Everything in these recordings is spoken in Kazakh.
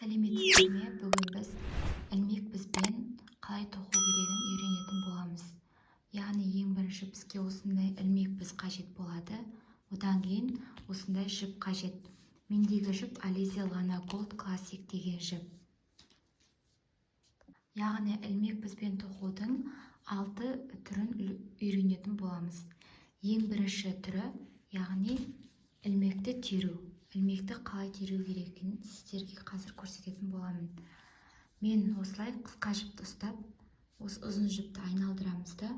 Сәлеметсіздер ме? Бүгін біз ілмек бізбен қалай тоқу керегін үйренетін боламыз. Яғни ең бірінші бізге осындай ілмек біз қажет болады. Одан кейін осындай жіп қажет. Мендегі жіп Alize Lana Gold Classic деген жіп. Яғни ілмек бізбен тоқудың 6 түрін үйренетін боламыз. Ең бірінші түрі, яғни ілмекті теру. Ілмекті қалай теру керекін сіздерге қазір көрсететін боламын. Мен осылай қысқа жіпті ұстап, осы ұзын жіпті айналдырамыз да,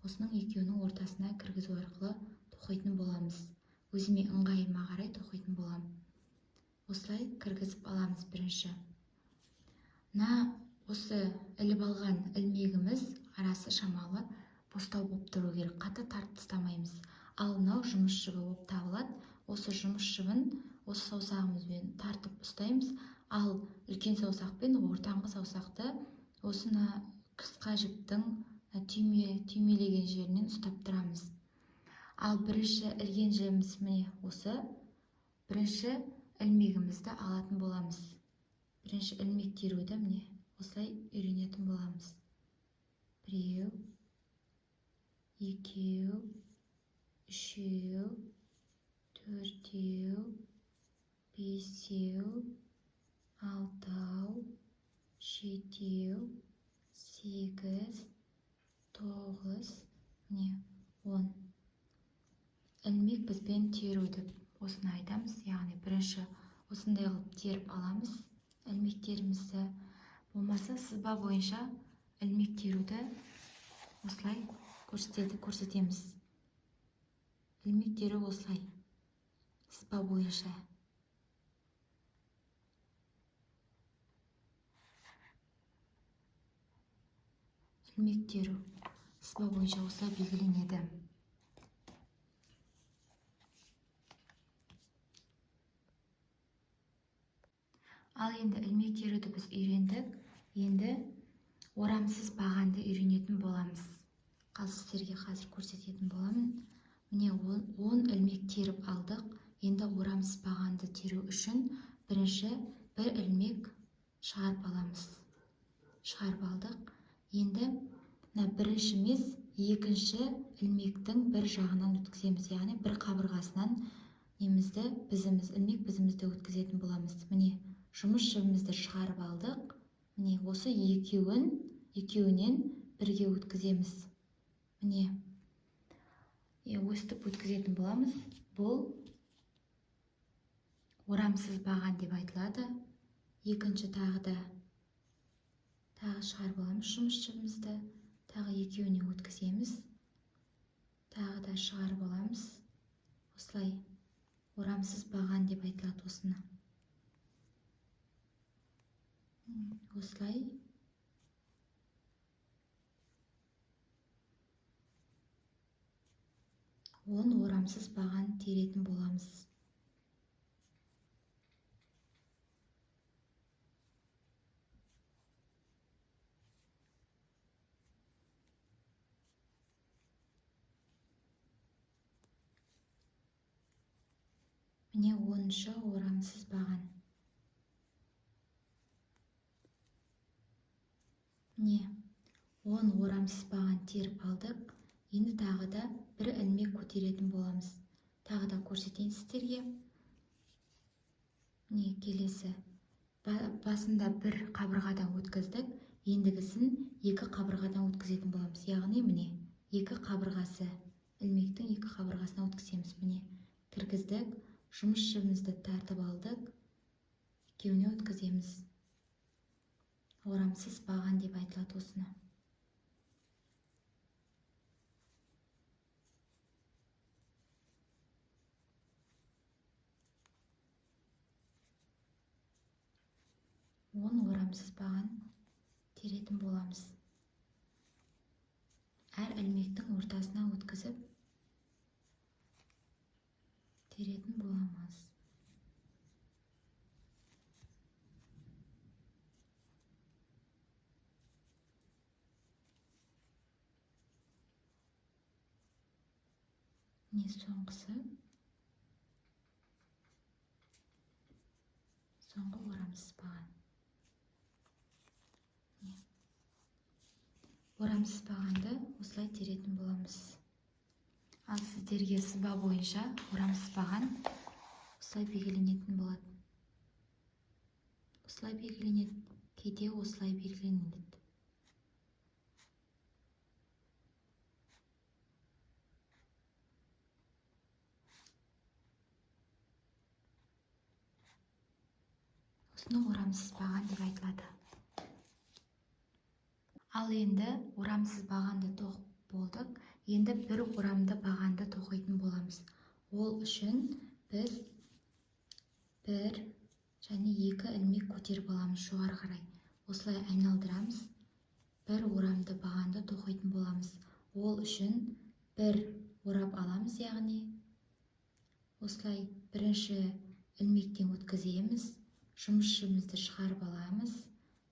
осының екеуінің ортасына кіргізу арқылы тоқитын боламыз. Өзіме ыңғайыма қарай тоқитын болам. Осылай кіргізіп аламыз бірінші. Осы іліп алған ілмегіміз арасы шамалы бостау болып тұру керек, қатты тартып тастамаймыз. Ал мынау жұмыс жібі болып табылады. Осы жұмыс жібін осы саусағымызбен тартып ұстаймыз, ал үлкен саусақпен ортаңғы саусақты осына қысқа жіптің түймелеген жерінен ұстап тұрамыз. Ал бірінші ілген жібіміз міне осы. Бірінші ілмегімізді алатын боламыз. Бірінші ілмек теруді міне осылай үйренетін боламыз. 1, 2, 3, 4, 5, 6, 7, 8, 9, міне 10. Ілмек бізбен теру деп осыны айтамыз. Яғни бірінші осындай қылып теріп аламыз ілмектерімізді. Болмаса сызба бойынша ілмек теруді осылай көрсетеміз. Ілмек теру осылай сызба бойынша. Ілмек теру сызба бойынша осылай белгіленеді. Ал енді ілмек теруді біз үйрендік. Енді орамсыз бағанды үйренетін боламыз. Сіздерге қазір көрсететін боламын. Міне 10 ілмек теріп алдық. Енді орамсыз бағанды теру үшін бірінші бір ілмек шығарып аламыз. Шығарып алдық. Енді бірінші емес, екінші ілмектің бір жағынан өткіземіз. Яғни бір қабырғасынан ілмек бізімізді өткізетін боламыз. Міне жұмыс жібімізді шығарып алдық. Міне осы екеуінен бірге өткіземіз. Міне өстіп өткізетін боламыз. Бұл орамсыз баған деп айтылады. Екінші тағы шығарып аламыз жұмыс жібімізді. Тағы екеуіне өткіземіз. Тағы да шығарып аламыз. Осылай орамсыз баған деп айтылады осыны. Осылай орамсыз баған теретін боламыз. Міне 10-шы орамсыз баған. Міне 10 орамсыз баған теріп алдық. Енді тағы да бір ілмек көтеретін боламыз. Тағы да көрсетейін сіздерге. Міне келесі. Басында бір қабырғадан өткіздік. Ендігісін екі қабырғадан өткізетін боламыз. Яғни міне екі қабырғасы. Ілмектің екі қабырғасына өткіземіз. Міне кіргіздік. Жұмыс жібімізді тартып алдық. Екеуіне өткіземіз. Орамсыз баған деп айтылады осыны. Орамсыз баған теретін боламыз. Әр ілмектің ортасына өткізіп теретін боламыз. Не соңғы орамсыз баған. орамсыз бағанды осылай теретін боламыз. Ал сіздерге сызба бойынша орамсыз баған осылай белгіленетін болады. Осылай белгіленеді, кейде осылай белгіленеді. Осыны орамсыз баған деп айтылады. Ал енді орамсыз бағанды тоқып болдық. Енді бір орамды бағанды тоқитын боламыз. Ол үшін біз 1 және 2 ілмек көтеріп аламыз жоғары қарай. Осылай айналдырамыз. Бір орамды бағанды тоқитын боламыз. Ол үшін бір орап аламыз, яғни осылай бірінші ілмектен өткіземіз. Жұмысшымызды шығарып аламыз.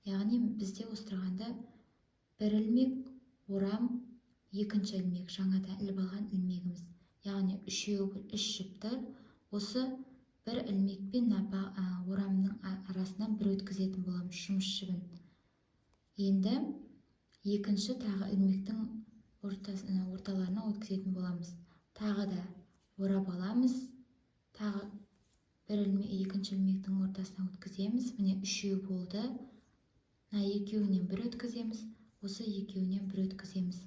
Яғни бізде осы тұрғанда бір ілмек, орам, екінші ілмек, жаңадан іліп алған ілмегіміз. Яғни үш жіпті осы бір ілмек пен орамның арасынан бір өткізетін боламыз жұмыс жібін. Енді екінші тағы ілмектің орталарына өткізетін боламыз. Тағы да орап аламыз. Тағы екінші ілмектің ортасына өткіземіз. Міне үшеу болды. Екеуінен бір өткіземіз. Осы екеуінен бір өткіземіз.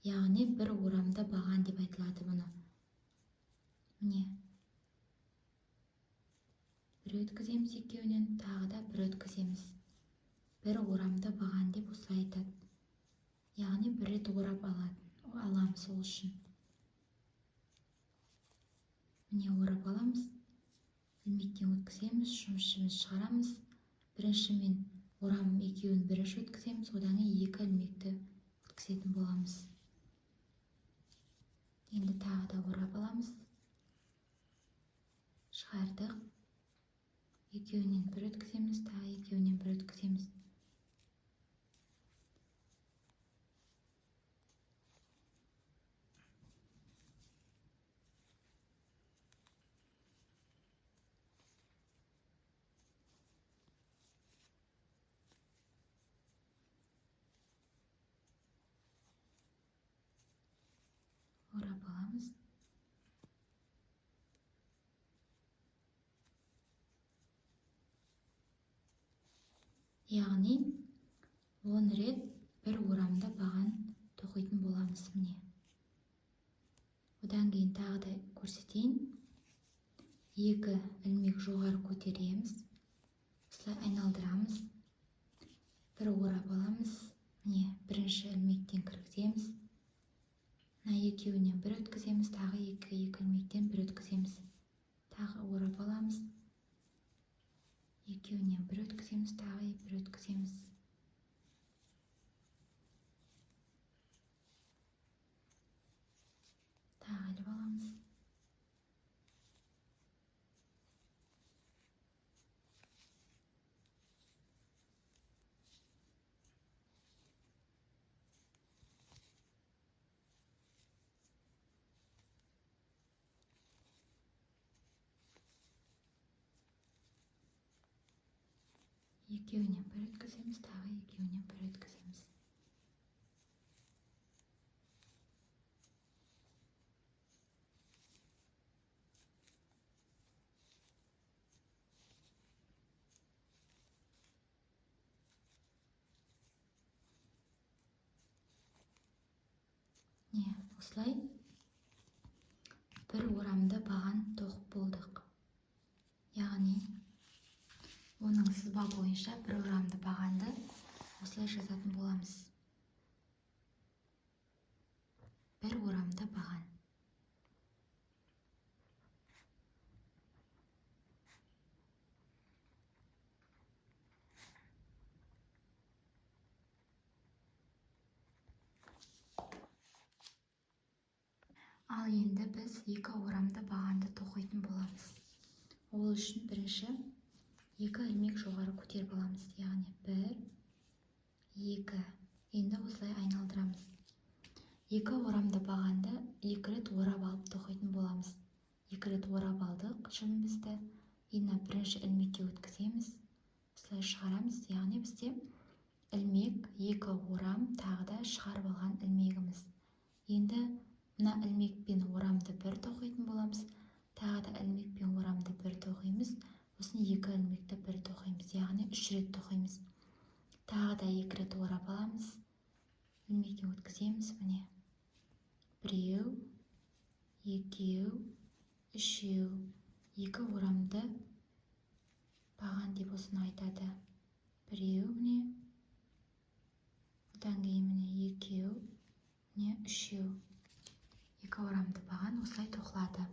Яғни бір орамды баған деп айтылады бұны. Міне. Бір өткіземіз екеуінен, тағы да бір өткіземіз. Бір орамды баған деп осылай айтады. Яғни бір рет орап аламыз ол үшін. Міне орап аламыз. Ілмектен өткіземіз, жұмысшымыз шығарамыз. Бірінші мен орам екеуін бірінші өткіземіз, одан екі ілмекті өткізетін боламыз. Енді тағы да орап аламыз. Шығардық. Екеуінен бір өткіземіз, тағы екеуінен бір өткіземіз. Орап аламыз. Яғни 10 рет бір орамды баған тоқитын боламыз. Міне. Одан кейін тағы да көрсетейін. Екі ілмек жоғары көтереміз. Осылай айналдырамыз. Бір орап аламыз. Міне, бірінші ілмектен кіргіземіз. Екеуінен бір өткіземіз, тағы екі ілмектен бір өткіземіз. Тағы орап аламыз. Екеуінен бір өткіземіз, тағы бір өткіземіз. Тағы іліп аламыз. Екеуінен бір өткіземіз, тағы екеуінен бір өткіземіз. Осылай бір орамды баған тоқып болдық. Яғни оның сызба бойынша бір орамды бағанды осылай жазатын боламыз. Бір орамды баған. Ал енді біз екі орамды бағанды тоқитын боламыз. Ол үшін бірінші екі ілмек жоғары көтеріп аламыз. Яғни 1, 2. Енді осылай айналдырамыз. Екі орамды бағанды екі рет орап алып тоқитын боламыз. Екі рет орап алдық жібімізді. Енді бірінші ілмекке өткіземіз. Осылай шығарамыз. Яғни бізде ілмек, екі орам, тағы да шығарып алған ілмегіміз. Енді мына ілмекпен орамды бір тоқитын боламыз. Тағы да ілмекпен орамды бір тоқимыз. Осыны екі ілмекті бір тоқимыз, яғни 3 рет тоқимыз. Тағы да 2 рет орап аламыз. Ілмектен өткіземіз, міне. 1, 2, 3, 2 орамды баған деп осыны айтады. 1, міне. Одан кейін міне 2, міне 3. 2 орамды баған осылай тоқылады.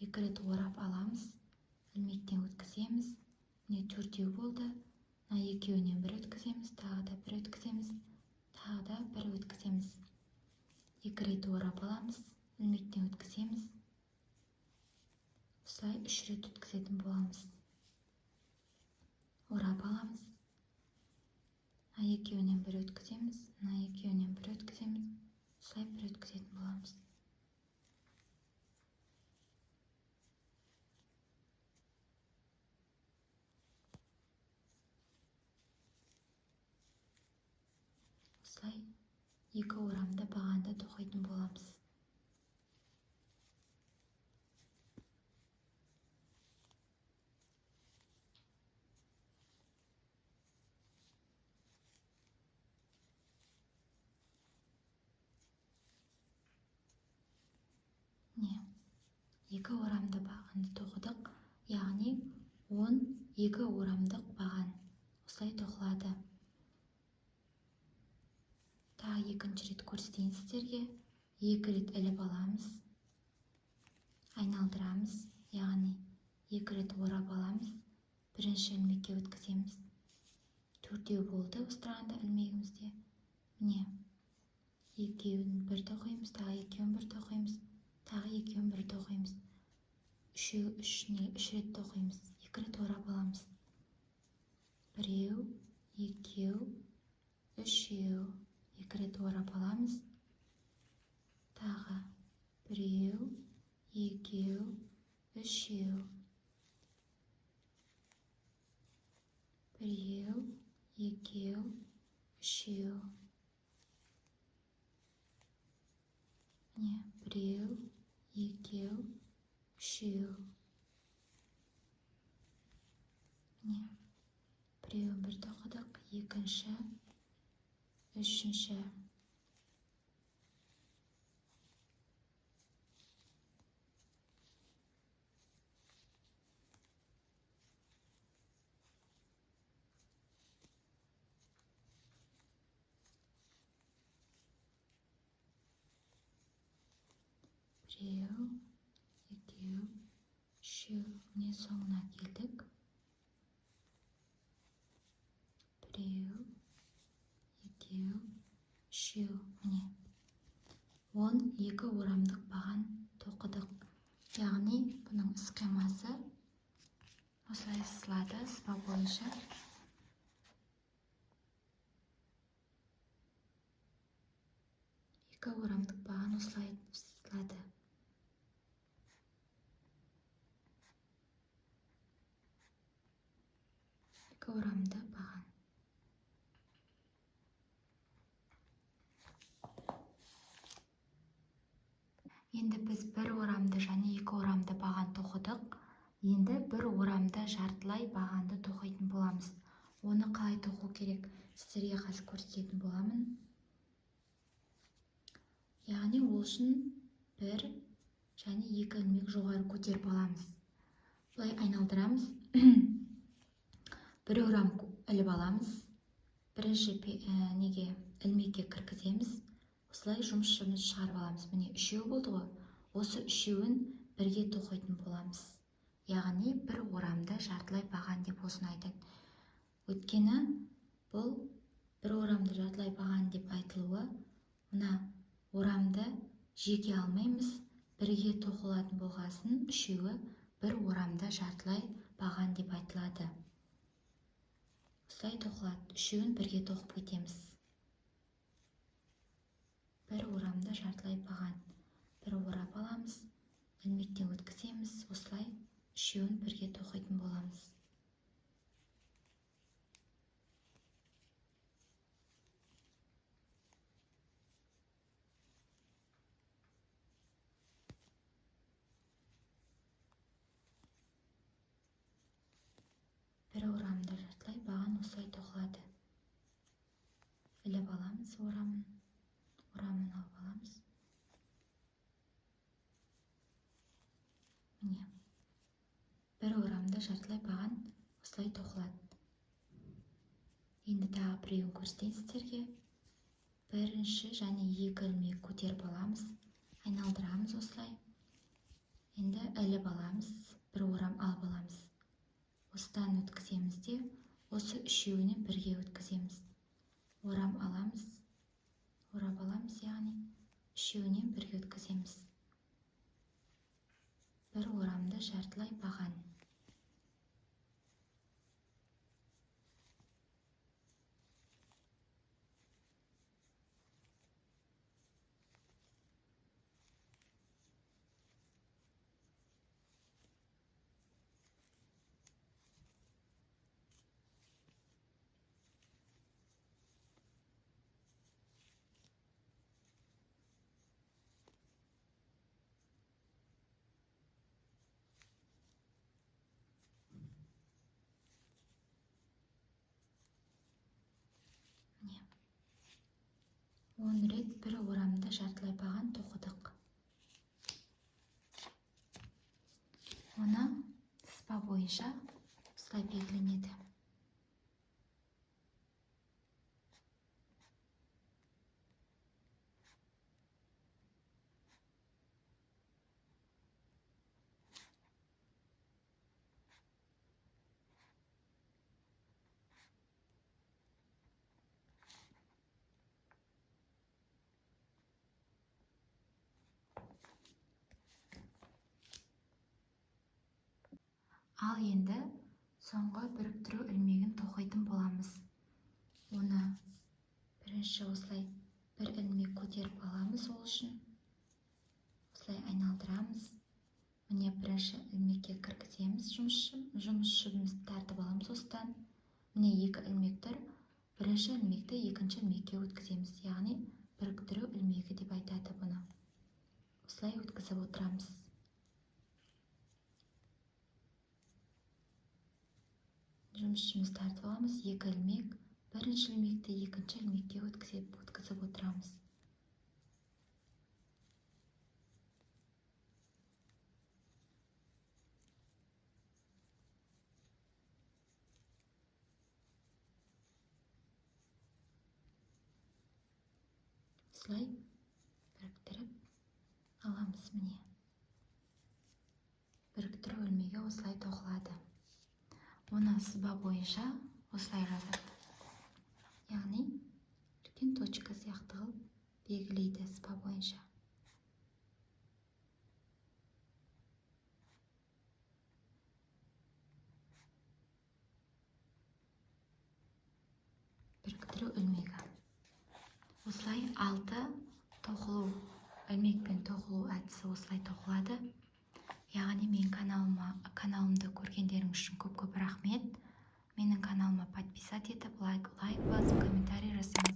2 рет орап аламыз. Ілмектен өткіземіз. Міне 4 болды. Мына екеуінен бір өткіземіз, тағы да бір өткіземіз, тағы да бір өткіземіз. 2 рет орап аламыз. Ілмектен өткіземіз. Осылай 3 рет өткізетін боламыз. Орап аламыз. Мына екеуінен бір өткіземіз, мына екеуінен бір өткіземіз. Осылай бір өткізетін боламыз. Осылай 2 орамды бағанды тоқитын боламыз. Не, 2 орамды бағанды тоқыдық, яғни 12 орамдық баған осылай тоқылады. Тағы екінші рет көрсетейін сіздерге. 2 рет іліп аламыз, айналдырамыз, яғни 2 рет орап аламыз, бірінші ілмекке өткіземіз. 4 болды остырғанда ілмегімізде. Міне, екеуін бір тоқимыз, тағы екеуін бір тоқимыз, тағы екеуін бір тоқимыз. 3 рет тоқимыз, 2 рет орап аламыз. 1, 2, 3, 2 рет орап аламыз. Тағы 1, 2, 3, 1, 2, 3. Міне, 1, 2, 3. Міне, біреуін бір тоқыдық, екінші, үшінші. Біреу, екеу, үшеу. Міне соңына келдік. Біреу, екеу, үшеу. Міне 12 орамдық баған тоқыдық. Яғни бұның схемасы осылай сызылады, сызба бойынша. Екі орамдық баған осылай сызылады. Екі орамды баған. Енді біз бір орамды және 2 орамды баған тоқыдық. Енді бір орамды жартылай бағанды тоқитын боламыз. Оны қалай тоқу керек? Сіздерге қазір көрсететін боламын. Яғни ол үшін 1 және 2 ілмек жоғары көтеріп аламыз. Бұлай айналдырамыз. 1 орам іліп аламыз. Бірінші ілмекке кіргіземіз. Осылай жұмысшымыз шығарып аламыз. Міне 3 болды ғой. Осы 3-ін бірге тоқитын боламыз. Яғни 1 орамды жартылай баған деп осыны айтады. Өйткені бұл 1 орамды жартылай баған деп айтылуы, мына орамды жеке алмаймыз, бірге тоқылатын болғасын 3-і 1 орамды жартылай баған деп айтылады. Осылай тоқылады. 3-ін бірге тоқып кетеміз. 1 орамды жартылай баған. 1 орап аламыз, ілмектен өткіземіз. Осылай 3-ін бірге тоқитын боламыз. бір орамды жартылай баған осылай тоқылады. Іліп аламыз орамын алып аламыз. Міне, бір орамды жартылай баған осылай тоқылады. Енді тағы біреуін көрсетейін сіздерге. Бірінші және екі ілмек көтеріп аламыз, айналдырамыз осылай. Енді іліп аламыз, бір орам алып аламыз. Осыдан өткіземіз де, осы үшеуінен бірге өткіземіз. Орам аламыз, орап аламыз, яғни үшеуінен бірге өткіземіз. Бір орамды жартылай баған. Міне, 10 рет бір орамды жартылай баған тоқыдық. Оны сызба бойынша осылай белгіленеді. Ал енді соңғы біріктіру ілмегін тоқитын боламыз. Оны бірінші осылай бір ілмек көтеріп аламыз, ол үшін осылай айналдырамыз. Міне бірінші ілмекке кіргіземіз жұмыс шыбымызды тартып аламыз осыдан. Міне екі ілмек тұр. Бірінші ілмекті екінші ілмекке өткіземіз, яғни біріктіру ілмегі деп айтады бұны. Осылай өткізіп отырамыз. Жұмысшымызды тартып аламыз, екі ілмек, бірінші ілмекті екінші ілмекке өткізіп отырамыз. Осылай біріктіріп аламыз. Міне, біріктіру ілмегі осылай тоқылады. Оны сызба бойынша осылай жазады. Яғни үлкен точка сияқты қылып белгілейді сызба бойынша. Біріктіру ілмегі. Осылай 6 тоқылу, ілмекпен тоқылу әдісі осылай тоқылады. Яғни мен каналымды көргендерің үшін көп рахмет. Менің каналыма подписать етіп, лайк басып, комментарий жасаңыз.